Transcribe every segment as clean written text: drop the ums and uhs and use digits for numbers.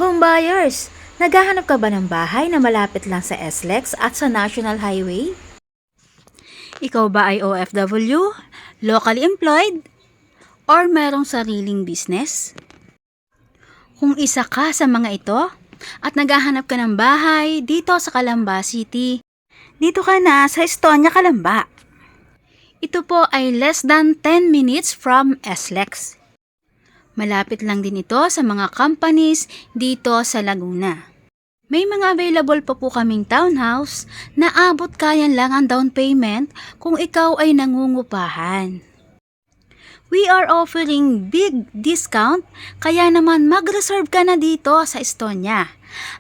Home buyers, naghahanap ka ba ng bahay na malapit lang sa SLEX at sa National Highway? Ikaw ba ay OFW, locally employed, or merong sariling business? Kung isa ka sa mga ito at naghahanap ka ng bahay dito sa Calamba City, dito ka na sa Estonia, Calamba. Ito po ay less than 10 minutes from SLEX. Malapit lang din ito sa mga companies dito sa Laguna. May mga available pa po kaming townhouse na abot kayan lang ang down payment kung ikaw ay nangungupahan. We are offering big discount, kaya naman mag-reserve ka na dito sa Estonia.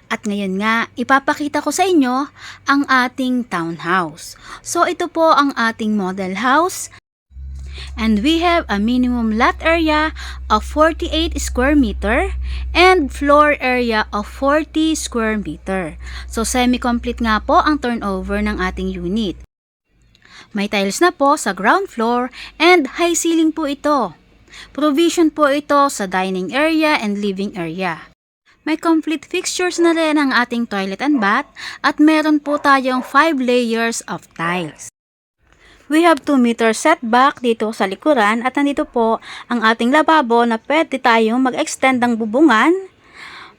At ngayon nga, ipapakita ko sa inyo ang ating townhouse. So ito po ang ating model house. And we have a minimum lot area of 48 square meter and floor area of 40 square meter. So semi-complete nga po ang turnover ng ating unit. May tiles na po sa ground floor and high ceiling po ito. Provision po ito sa dining area and living area. May complete fixtures na rin ang ating toilet and bath at meron po tayong 5 layers of tiles. We have 2 meter setback dito sa likuran at nandito po ang ating lababo na pwede tayong mag-extend ng bubungan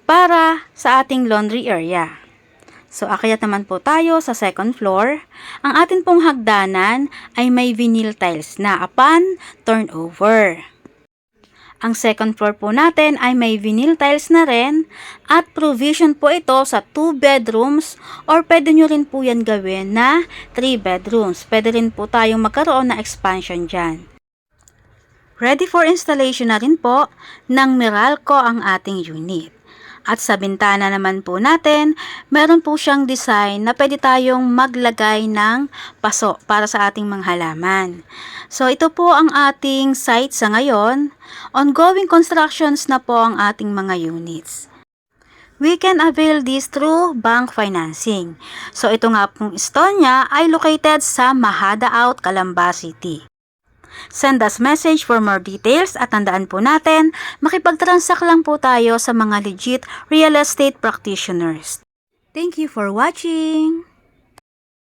para sa ating laundry area. So, akyat naman po tayo sa second floor. Ang atin pong hagdanan ay may vinyl tiles na upon turnover. Ang second floor po natin ay may vinyl tiles na rin at provision po ito sa 2 bedrooms or pwede nyo rin po yan gawin na 3 bedrooms. Pwede rin po tayong magkaroon na expansion dyan. Ready for installation na rin po ng Meralco ang ating unit. At sa bintana naman po natin, meron po siyang design na pwede tayong maglagay ng paso para sa ating mga halaman. So ito po ang ating site sa ngayon. Ongoing constructions na po ang ating mga units. We can avail this through bank financing. So ito nga pong Estonia ay located sa Mahada Out, Calamba City. Send us message for more details at tandaan po natin, makipag-transact lang po tayo sa mga legit real estate practitioners. Thank you for watching!